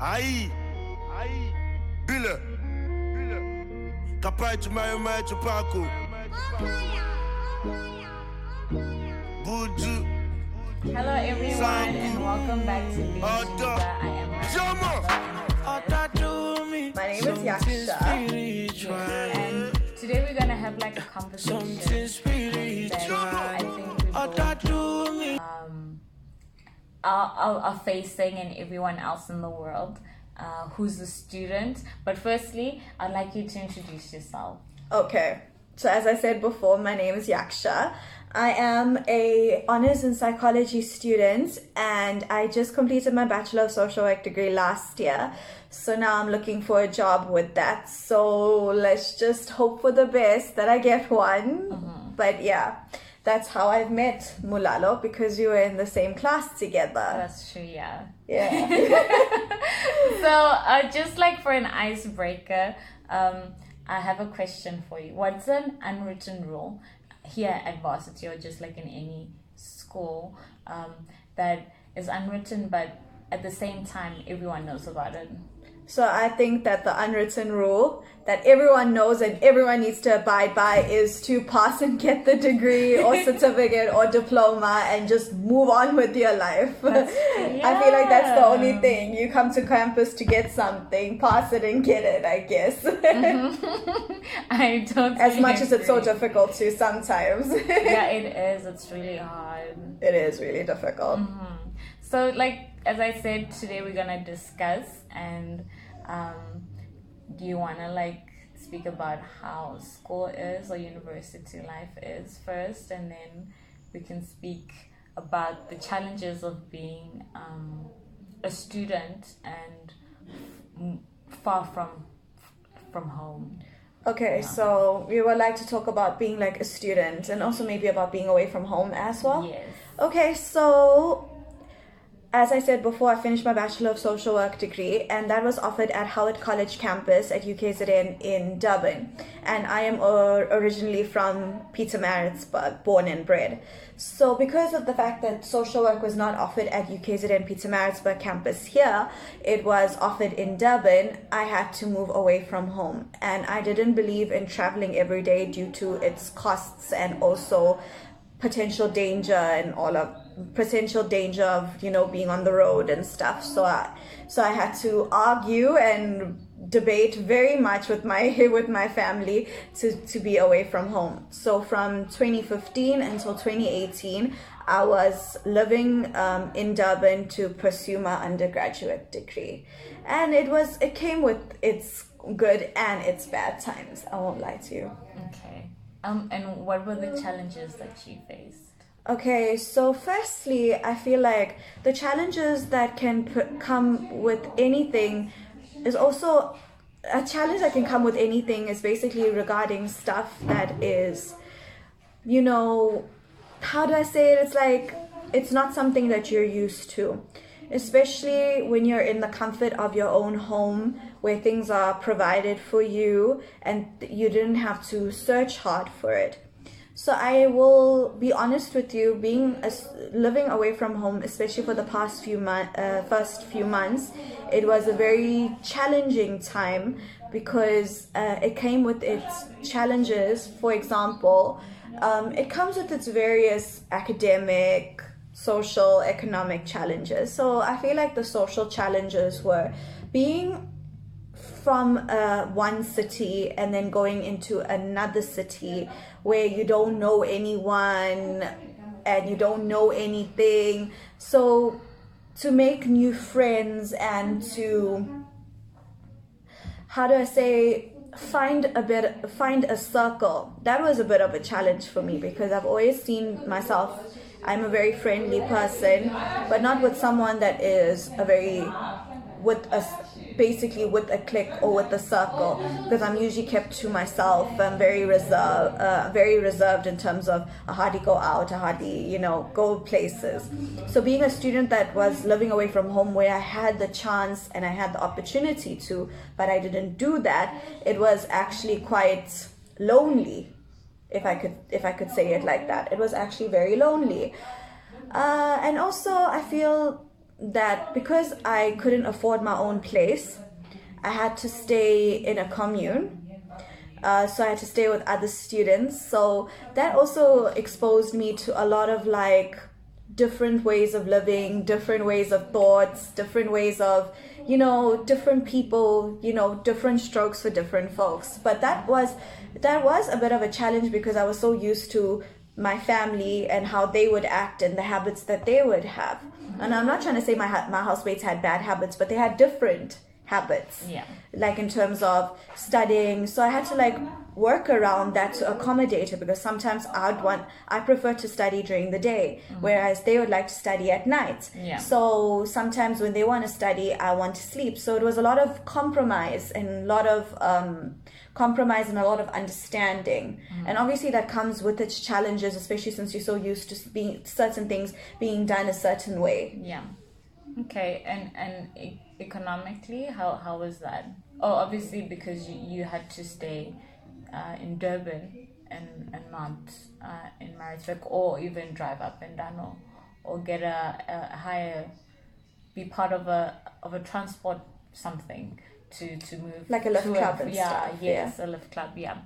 Aí, Bila, capaz de mais Paco, Buju. Hello everyone and welcome back to Xiluva. I am My name is Yaksha, and today we're gonna have like a conversation that I think we are facing and everyone else in the world who's a student. But firstly, I'd like you to introduce yourself. Okay, so as I said before, my name is Yaksha. I am a honors in psychology student and I just completed my Bachelor of Social Work degree last year. So now I'm looking for a job with that. So let's just hope for the best that I get one. But yeah, that's how I've met Mulalo, because we were in the same class together. That's true, yeah. Yeah. So just like for an icebreaker, I have a question for you. What's an unwritten rule here at varsity or just like in any school that is unwritten but at the same time everyone knows about it? So I think that the unwritten rule that everyone knows and everyone needs to abide by is to pass and get the degree or certificate or diploma and just move on with your life. I feel like that's the only thing. You come to campus to get something, pass it and get it, I guess. I don't. As much as it's so difficult to sometimes. Yeah, it is. It's really hard. It is really difficult. So like, as I said, today we're gonna discuss and do you want to like speak about how school is or university life is first, and then we can speak about the challenges of being a student and far from home? Okay, so we would like to talk about being like a student and also maybe about being away from home as well. Yes. Okay, so as I said before, I finished my Bachelor of Social Work degree and that was offered at Howard College campus at UKZN in Durban. And I am originally from Pietermaritzburg, born and bred. So because of the fact that social work was not offered at UKZN Pietermaritzburg campus here, it was offered in Durban, I had to move away from home. And I didn't believe in traveling every day due to its costs and also potential danger of, you know, being on the road and stuff. So I had to argue and debate very much with my family to be away from home. So from 2015 until 2018, I was living in Durban to pursue my undergraduate degree, and it came with its good and its bad times. I won't lie to you. Okay. And what were the challenges that you faced? Okay, so firstly, I feel like the challenges that can come with anything is also a challenge that can come with anything is basically regarding stuff that is, you know, how do I say it? It's like, it's not something that you're used to, especially when you're in the comfort of your own home where things are provided for you and you didn't have to search hard for it. So I will be honest with you, living away from home, especially for the past first few months, it was a very challenging time because it came with its challenges. For example, it comes with its various academic, social, economic challenges. So I feel like the social challenges were being from one city and then going into another city where you don't know anyone and you don't know anything. So to make new friends and to, how do I say, find a circle, that was a bit of a challenge for me because I've always seen myself, I'm a very friendly person, but not with someone that is basically with a clique or with a circle, because I'm usually kept to myself. I'm very reserved in terms of I hardly go out, I hardly, go places. So being a student that was living away from home where I had the chance and I had the opportunity to, but I didn't do that, it was actually quite lonely, if I could say it like that. It was actually very lonely. And also I feel that because I couldn't afford my own place, I had to stay in a commune. So I had to stay with other students. So that also exposed me to a lot of like different ways of living, different ways of thoughts, different ways of, different people, different strokes for different folks. But that was a bit of a challenge because I was so used to my family and how they would act and the habits that they would have. And I'm not trying to say my housemates had bad habits, but they had different habits. Yeah. Like in terms of studying. So I had to like work around that to accommodate it, because sometimes I prefer to study during the day, whereas they would like to study at night. Yeah. So sometimes when they want to study, I want to sleep. So it was a lot of compromise and a lot of understanding. And obviously that comes with its challenges, especially since you're so used to certain things being done a certain way. Yeah. Okay. And economically, how was that? Oh, obviously because you had to stay in Durban and not in Maritzburg, or even drive up and down, or get a higher, be part of a transport something to move, like a lift club and stuff. Yes, a lift club. Yeah.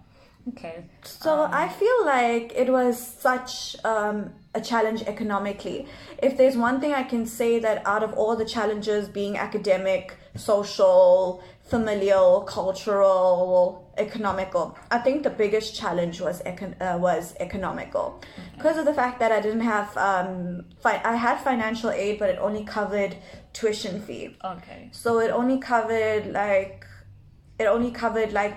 Okay. So I feel like it was such a challenge economically. If there's one thing I can say, that out of all the challenges, being academic, social, familial, cultural, economical, I think the biggest challenge was economical, because of the fact that I didn't have I had financial aid, but it only covered tuition fee. Okay. So it only covered like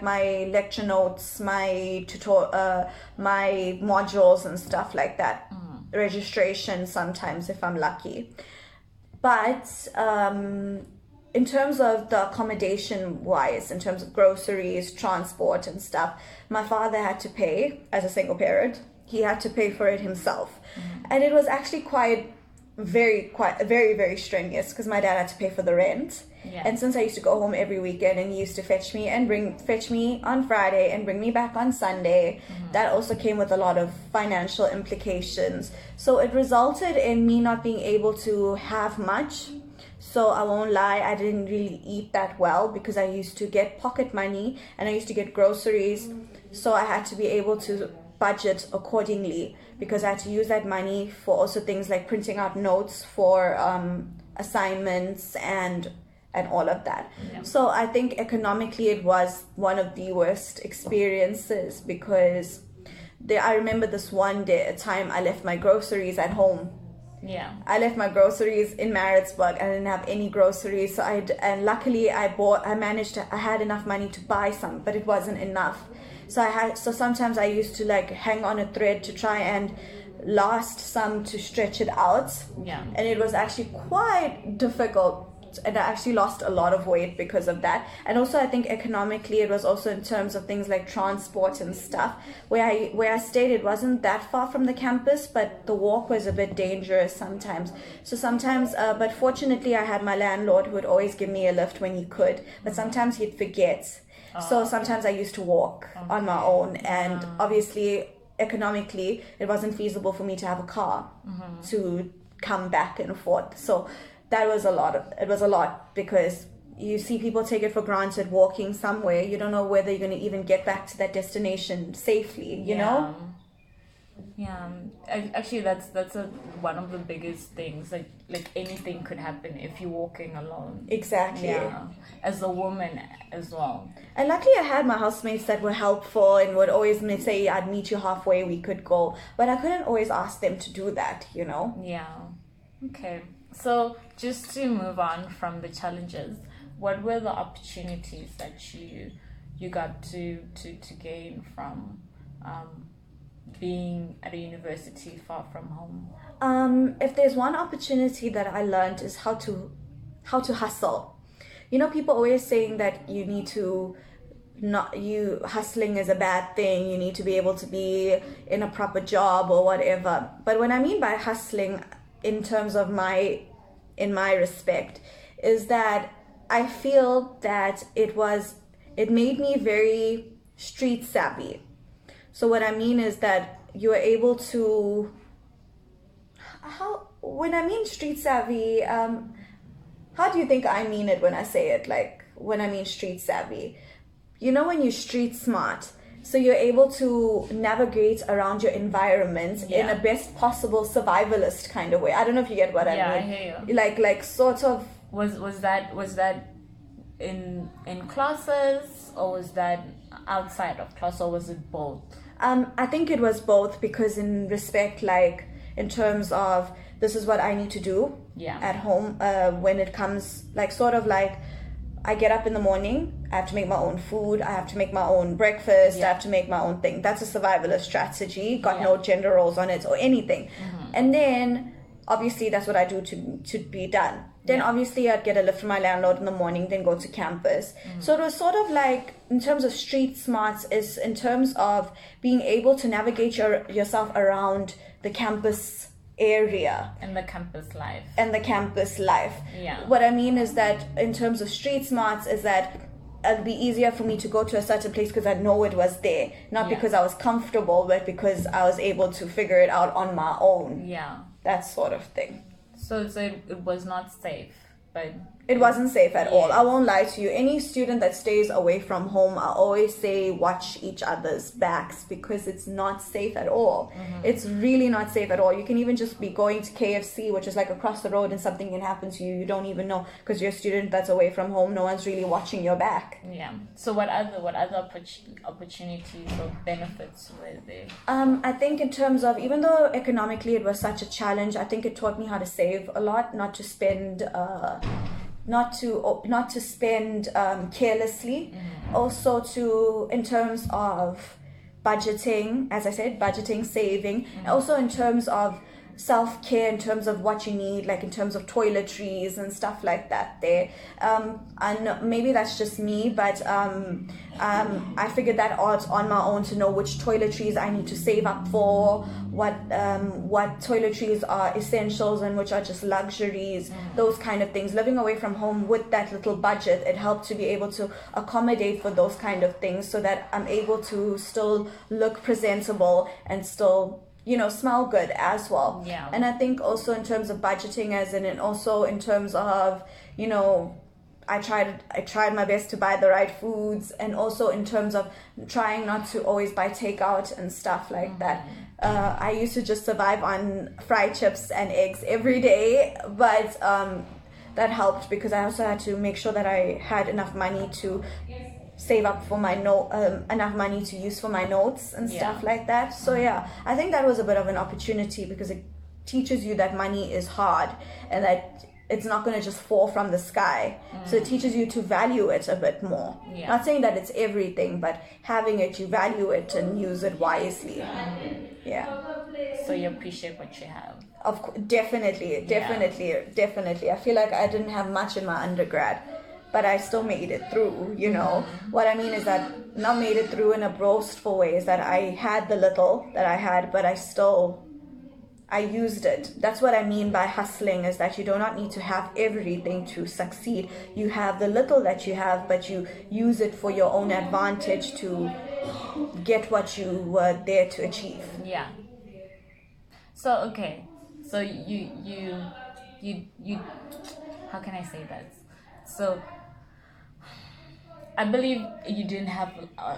my lecture notes, my my modules and stuff like that. Registration sometimes if I'm lucky. But in terms of the accommodation wise, in terms of groceries, transport and stuff, my father had to pay. As a single parent, he had to pay for it himself. And it was actually very, very strenuous, because my dad had to pay for the rent. Yeah. And since I used to go home every weekend, and he used to fetch me on Friday and bring me back on Sunday, that also came with a lot of financial implications. So it resulted in me not being able to have much. So I won't lie, I didn't really eat that well, because I used to get pocket money and I used to get groceries. So I had to be able to budget accordingly, because I had to use that money for also things like printing out notes for assignments and all of that. Yeah. So I think economically it was one of the worst experiences, because I remember this one day, a time I left my groceries at home. Yeah. I left my groceries in Maritzburg. I didn't have any groceries, so and luckily I had enough money to buy some, but it wasn't enough. So sometimes I used to like hang on a thread to try and last some to stretch it out. Yeah. And it was actually quite difficult. And I actually lost a lot of weight because of that. And also I think economically it was also in terms of things like transport and stuff. Where I stayed, it wasn't that far from the campus, but the walk was a bit dangerous sometimes. So sometimes, but fortunately I had my landlord who would always give me a lift when he could. But sometimes he'd forget. So sometimes I used to walk on my own. And obviously economically it wasn't feasible for me to have a car to come back and forth. So it was a lot, because you see people take it for granted walking somewhere. You don't know whether you're going to even get back to that destination safely, you know? Yeah, actually that's one of the biggest things. Like anything could happen if you're walking alone. Exactly. Yeah, as a woman as well. And luckily I had my housemates that were helpful and would always say, I'd meet you halfway, we could go. But I couldn't always ask them to do that, you know? Yeah. Okay. So just to move on from the challenges, what were the opportunities that you got to gain from being at a university far from home? If there's one opportunity that I learned, is how to hustle. You know, people always saying that hustling is a bad thing, you need to be able to be in a proper job or whatever. But what I mean by hustling, in terms of in my respect, is that I feel that it made me very street savvy. So what I mean is that you are able to, when I mean street savvy, how do you think I mean it when I say it? Like, when I mean street savvy. You know, when you're street smart, so you're able to navigate around your environment in a best possible survivalist kind of way. I don't know if you get what I mean. Yeah, I hear you. Like sort of. Was that in classes, or was that outside of class, or was it both? I think it was both, because in respect, like in terms of this is what I need to do at home, when it comes, like sort of like I get up in the morning, I have to make my own food, I have to make my own breakfast, I have to make my own thing. That's a survivalist strategy, got no gender roles on it or anything. And then obviously that's what I do to be done. Then obviously I'd get a lift from my landlord in the morning, then go to campus. So it was sort of like, in terms of street smarts, is in terms of being able to navigate yourself around the campus area. And the campus life. Yeah. What I mean is that in terms of street smarts is that it'd be easier for me to go to a certain place because I know it was there. Not because I was comfortable, but because I was able to figure it out on my own. Yeah. That sort of thing. So it was not safe, but... It wasn't safe at all. I won't lie to you. Any student that stays away from home, I always say watch each other's backs, because it's not safe at all. It's really not safe at all. You can even just be going to KFC, which is like across the road, and something can happen to you. You don't even know, because you're a student that's away from home. No one's really watching your back. Yeah. So what other opportunities or benefits were there? I think in terms of, even though economically it was such a challenge, I think it taught me how to save a lot, not to spend carelessly. Also in terms of budgeting, as I said, saving. Also in terms of self-care, in terms of what you need, like in terms of toiletries and stuff like that there. And maybe that's just me, but I figured that out on my own, to know which toiletries I need to save up for, what toiletries are essentials and which are just luxuries, those kind of things. Living away from home with that little budget, it helped to be able to accommodate for those kind of things, so that I'm able to still look presentable and still, smell good as well. Yeah. And I think also in terms of budgeting, and also in terms of, I tried my best to buy the right foods, and also in terms of trying not to always buy takeout and stuff like that. I used to just survive on fried chips and eggs every day, but that helped, because I also had to make sure that I had enough money to save up for my enough money to use for my notes and stuff like that. So I think that was a bit of an opportunity, because it teaches you that money is hard and that it's not going to just fall from the sky. So it teaches you to value it a bit more. Not saying that it's everything, but having it, you value it and use it wisely. So you appreciate what you have. Of course, definitely. I feel like I didn't have much in my undergrad, but I still made it through, What I mean is that, not made it through in a boastful way, is that I had the little that I had, but I used it. That's what I mean by hustling, is that you do not need to have everything to succeed. You have the little that you have, but you use it for your own advantage to get what you were there to achieve. Yeah. So, okay. So you how can I say that? So I believe you didn't have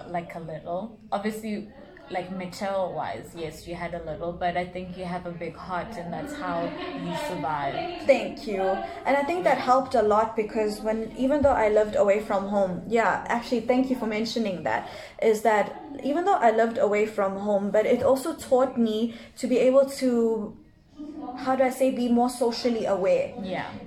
like a little. Obviously, like material wise, yes, you had a little, but I think you have a big heart, and that's how you survived. Thank you. And I think that helped a lot, because even though I lived away from home, actually thank you for mentioning that, is that even though I lived away from home, but it also taught me to be able to, how do I say, be more socially aware.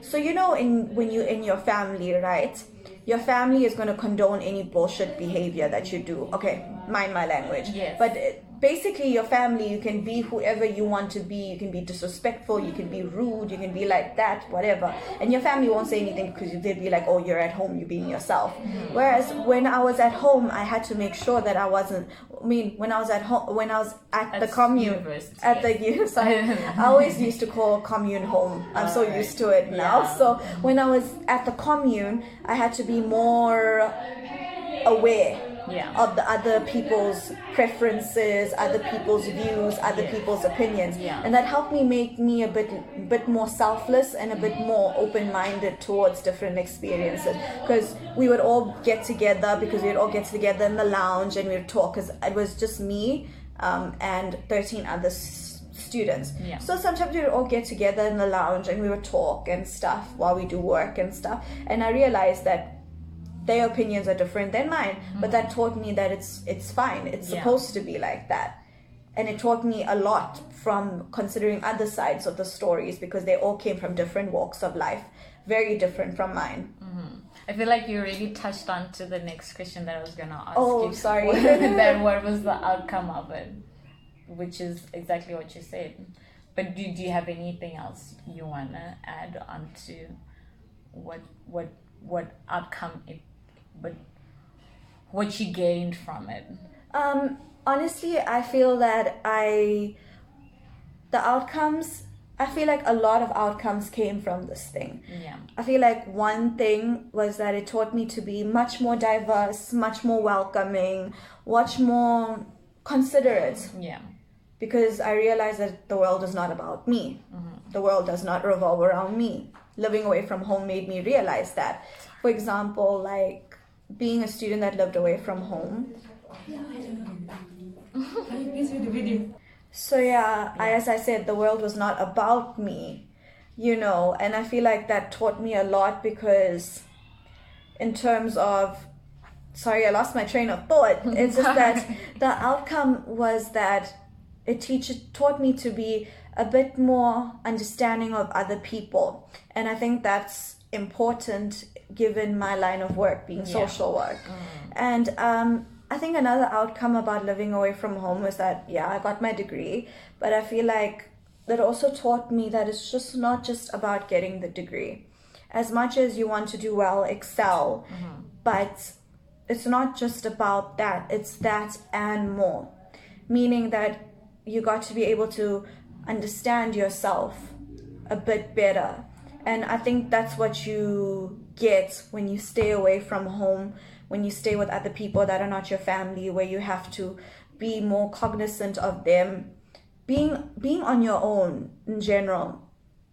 So when you're in your family, right, your family is going to condone any bullshit behavior that you do. Okay, mind my language. Yes. But basically, your family, you can be whoever you want to be. You can be disrespectful, you can be rude, you can be like that, whatever. And your family won't say anything, because they'd be like, oh, you're at home, you're being yourself. Whereas when I was at home, I had to make sure that I wasn't, when I was at home, when I was at the commune, I always used to call commune home. I'm so used to it now. So when I was at the commune, I had to be more aware Yeah. of the other people's preferences, other people's views, other people's opinions. Yeah. And that helped make me a bit more selfless and a bit more open-minded towards different experiences, because we would all get together in the lounge and we would talk, because it was just me and 13 other students. Yeah. So sometimes we would all get together in the lounge and we would talk and stuff while we do work and stuff. And I realized that their opinions are different than mine, but that taught me that it's fine. It's supposed to be like that. And it taught me a lot from considering other sides of the stories, because they all came from different walks of life, very different from mine. I feel like you already touched on to the next question that I was gonna ask Oh, you. sorry. What was the outcome of it? Which is exactly what you said. But do you have anything else you wanna add on to what outcome but what you gained from it? Honestly, I feel that the outcomes, I feel like a lot of outcomes came from this thing. Yeah. I feel like one thing was that it taught me to be much more diverse, much more welcoming, much more considerate. Yeah. Because I realized that the world is not about me. The world does not revolve around me. Living away from home made me realize that. For example, like being a student that lived away from home. So as I said, the world was not about me, and I feel like that taught me a lot, because in terms of, sorry, I lost my train of thought. It's just that the outcome was that it taught me to be a bit more understanding of other people. And I think that's important given my line of work being social work. And I think another outcome about living away from home was that, I got my degree, but I feel like that also taught me that it's just not just about getting the degree. As much as you want to do well, excel, but it's not just about that. It's that and more. Meaning that you got to be able to understand yourself a bit better. And I think that's what you get when you stay away from home, when you stay with other people that are not your family, where you have to be more cognizant of them. Being on your own in general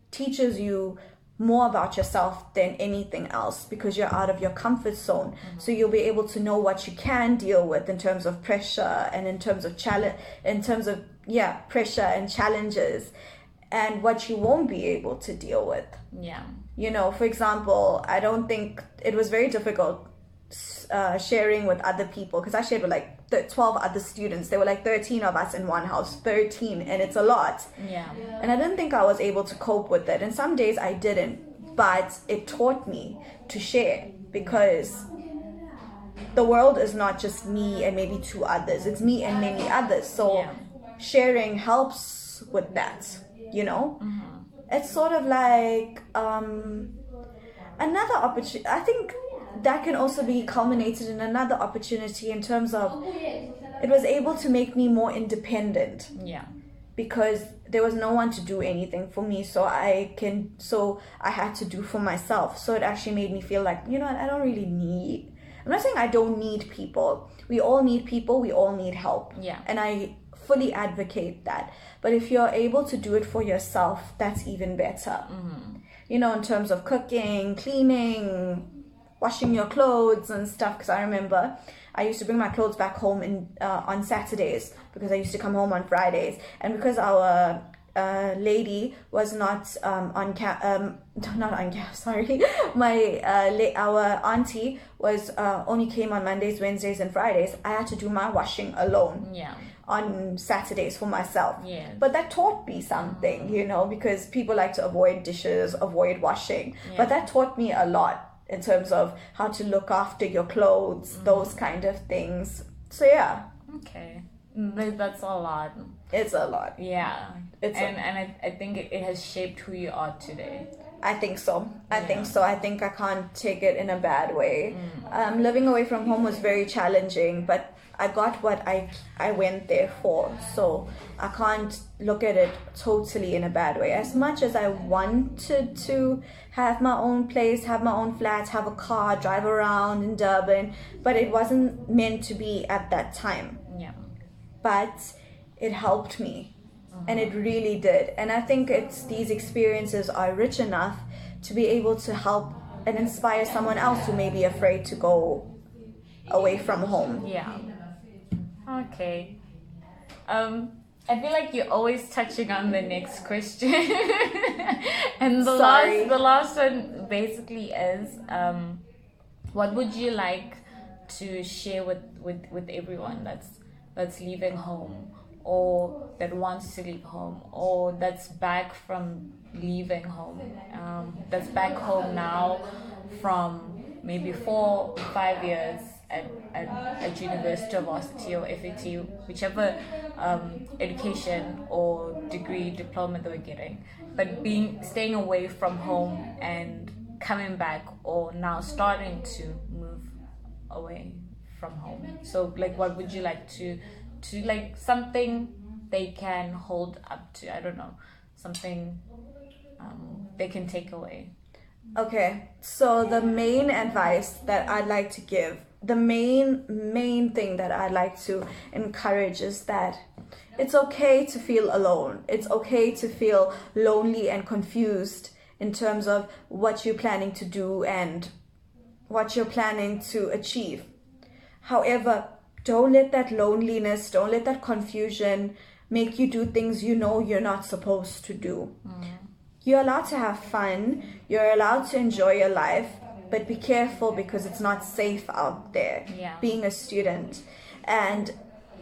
teaches you more about yourself than anything else, because you're out of your comfort zone. So you'll be able to know what you can deal with in terms of pressure and in terms of pressure and challenges, and what you won't be able to deal with. For example, I don't think it was very difficult sharing with other people, because I shared with like 12 other students. There were like 13 of us in one house, 13, and it's a lot. And I didn't think I was able to cope with it, and some days I didn't, but it taught me to share, because the world is not just me and maybe two others, it's me and many others. So sharing helps with that, It's sort of like another opportunity. I think that can also be culminated in another opportunity in terms of it was able to make me more independent. Because there was no one to do anything for me, so I had to do for myself. So it actually made me feel like, I don't really need, I'm not saying I don't need people. We all need people, we all need help. And I fully advocate that. But if you're able to do it for yourself, that's even better. In terms of cooking, cleaning, washing your clothes and stuff. Because I remember I used to bring my clothes back home on Saturdays, because I used to come home on Fridays. And because our lady was not on sorry, our auntie was only came on Mondays, Wednesdays and Fridays, I had to do my washing alone on Saturdays for myself. But that taught me something, because people like to avoid dishes, avoid washing, but that taught me a lot in terms of how to look after your clothes, those kind of things. So okay, that's a lot. It's a lot. And I think it has shaped who you are today. I think so. I think I can't take it in a bad way. Living away from home was very challenging, but I got what I went there for. So I can't look at it totally in a bad way. As much as I wanted to have my own place, have my own flat, have a car, drive around in Durban, but it wasn't meant to be at that time. Yeah. But it helped me, and it really did. And I think these experiences are rich enough to be able to help and inspire someone else who may be afraid to go away from home. Yeah. Okay. I feel like you're always touching on the next question. And the last one basically is, what would you like to share with everyone that's leaving home, or that wants to leave home, or that's back from leaving home, that's back home now from maybe 4 or 5 years at university or varsity or FET, whichever education or degree, diploma they were getting, but staying away from home and coming back, or now starting to move away from home. So like, what would you like to like, something they can hold up to? I don't know, something they can take away. Okay, so the main advice that I'd like to give, the main thing that I'd like to encourage is that it's okay to feel alone. It's okay to feel lonely and confused in terms of what you're planning to do and what you're planning to achieve. However, don't let that loneliness, don't let that confusion make you do things you know you're not supposed to do. You're allowed to have fun, you're allowed to enjoy your life, but be careful because it's not safe out there, being a student. And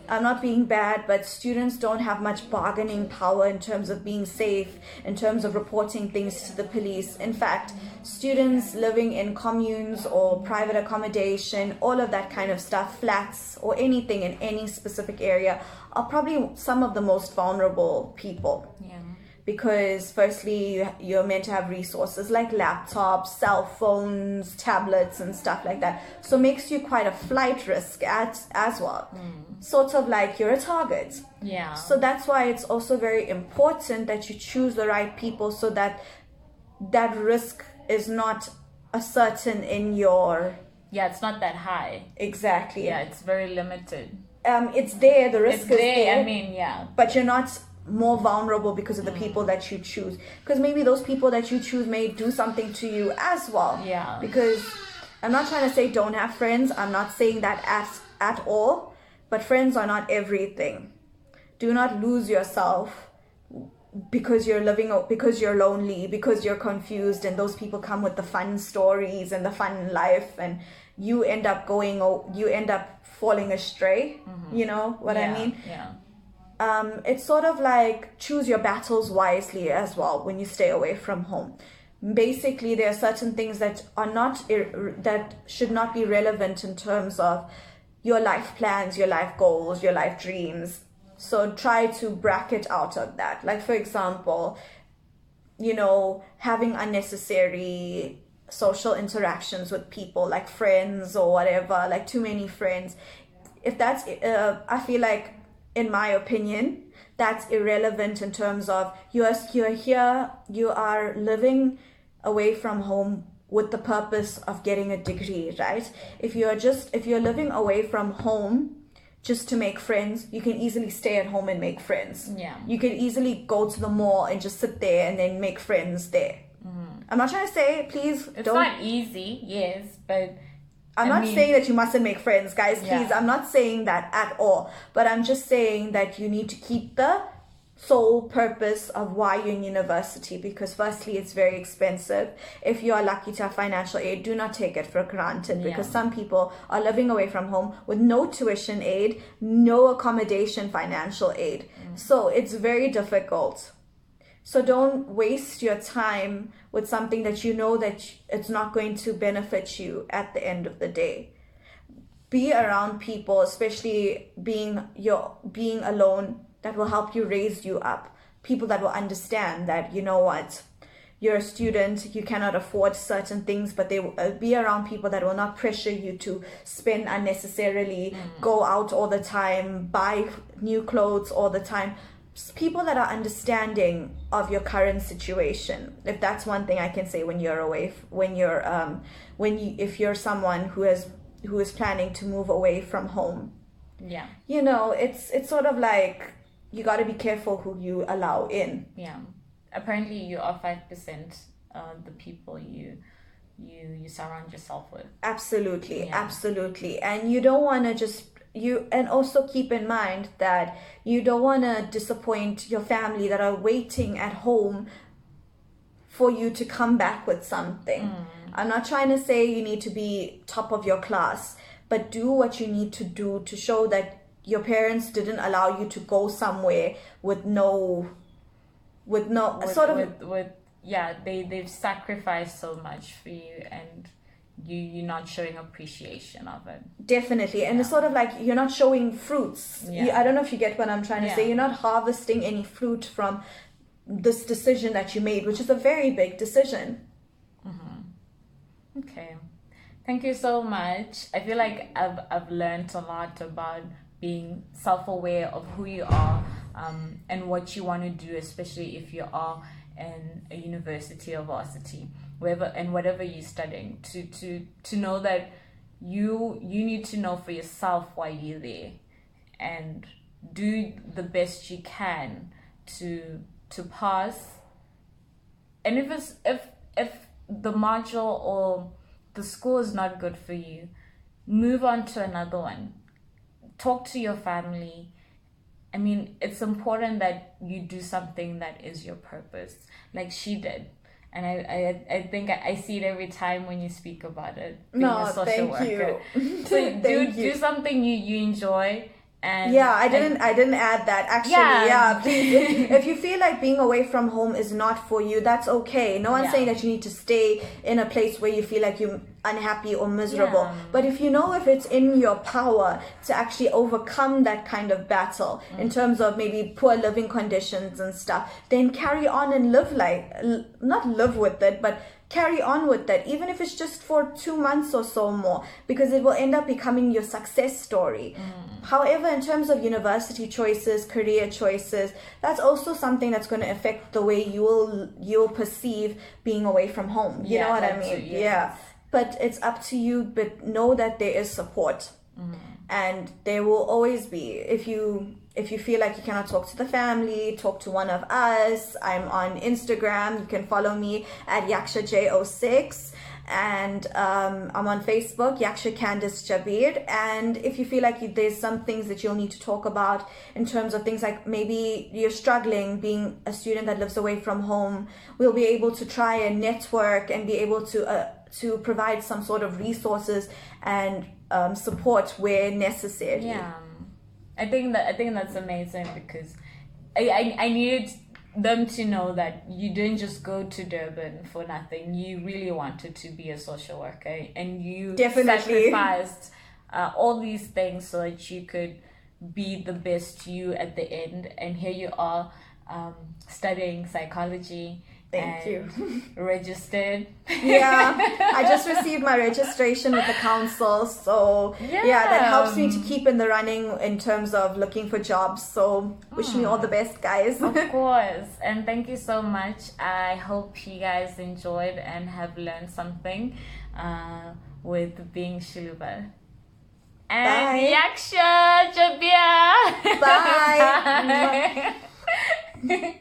I'm not being bad, but students don't have much bargaining power in terms of being safe, in terms of reporting things to the police. In fact, students living in communes or private accommodation, all of that kind of stuff, flats or anything in any specific area, are probably some of the most vulnerable people. Because firstly, you're meant to have resources like laptops, cell phones, tablets and stuff like that. So it makes you quite a flight risk as well. Sort of like you're a target. So that's why it's also very important that you choose the right people, so that that risk is not a certain in your... it's not that high. Exactly. It's very limited. It's there, the risk is there. I mean, but you're not more vulnerable because of the people that you choose, because maybe those people that you choose may do something to you as well. Because I'm not trying to say don't have friends, I'm not saying that at all, but friends are not everything. Do not lose yourself because you're lonely, because you're confused, and those people come with the fun stories and the fun life, and you end up falling astray. You know what I mean? It's sort of like choose your battles wisely as well when you stay away from home. Basically, there are certain things that are that should not be relevant in terms of your life plans, your life goals, your life dreams. So try to bracket out of that. Like, for example, having unnecessary social interactions with people, like friends or whatever, like too many friends. If that's, I feel like, in my opinion, that's irrelevant in terms of you're here, you are living away from home with the purpose of getting a degree, right? If you're living away from home just to make friends, you can easily stay at home and make friends. You can easily go to the mall and just sit there and then make friends there. I'm not trying to say, please don't... It's not easy, yes, but... I'm not saying that you mustn't make friends, guys, please. I'm not saying that at all. But I'm just saying that you need to keep the sole purpose of why you're in university, because firstly, it's very expensive. If you are lucky to have financial aid, do not take it for granted, because some people are living away from home with no tuition aid, no accommodation financial aid. So it's very difficult. So don't waste your time with something that you know that it's not going to benefit you at the end of the day. Be around people, especially being alone, that will help you raise you up. People that will understand that, you know what, you're a student, you cannot afford certain things, but they will be around people that will not pressure you to spend unnecessarily, go out all the time, buy new clothes all the time. People that are understanding of your current situation. If that's one thing I can say when you're away, if you're someone who is planning to move away from home. Yeah. You know, it's sort of like you got to be careful who you allow in. Yeah. Apparently you are 5% the people you surround yourself with. Absolutely, Yeah. absolutely. And you don't want to just and also keep in mind that you don't want to disappoint your family that are waiting at home for you to come back with something. I'm not trying to say you need to be top of your class, but do what you need to do to show that your parents didn't allow you to go somewhere with they've sacrificed so much for you, and you're not showing appreciation of it. Definitely. And it's sort of like you're not showing fruits. I don't know if you get what I'm trying to say. You're not harvesting any fruit from this decision that you made, which is a very big decision. Okay, thank you so much. I feel like I've learned a lot about being self-aware of who you are, and what you want to do, especially if you are in a university or varsity, whatever you're studying, to know that you need to know for yourself why you're there, and do the best you can to pass. And if the module or the school is not good for you, move on to another one. Talk to your family. I mean, it's important that you do something that is your purpose, like she did. And I think I see it every time when you speak about it. Being a social worker. So do something you enjoy. And I didn't add that actually. Please, if you feel like being away from home is not for you, that's okay. No one's saying that you need to stay in a place where you feel like you're unhappy or miserable. But if it's in your power to actually overcome that kind of battle in terms of maybe poor living conditions and stuff, then carry on and not live with it, but carry on with that, even if it's just for 2 months or so more, because it will end up becoming your success story. However, in terms of university choices, career choices, that's also something that's going to affect the way you'll perceive being away from home. You know what I mean? Yeah. But it's up to you, but know that there is support. And there will always be. If you feel like you cannot talk to the family, talk to one of us. I'm on Instagram. You can follow me at Yaksha J06. And I'm on Facebook, Yaksha Jabeer. And if you feel like there's some things that you'll need to talk about in terms of things like maybe you're struggling being a student that lives away from home, we'll be able to try and network and be able to provide some sort of resources and support where necessary. Yeah, I think that's amazing, because I needed them to know that you didn't just go to Durban for nothing. You really wanted to be a social worker, and you definitely sacrificed all these things so that you could be the best you at the end. And here you are, studying psychology. Thank you. Registered. I just received my registration with the council, so that helps me to keep in the running in terms of looking for jobs. So wish me all the best, guys. Of course. And thank you so much. I hope you guys enjoyed and have learned something with being Xiluva. And Bye. Yaksha Jabeer. Bye. Bye.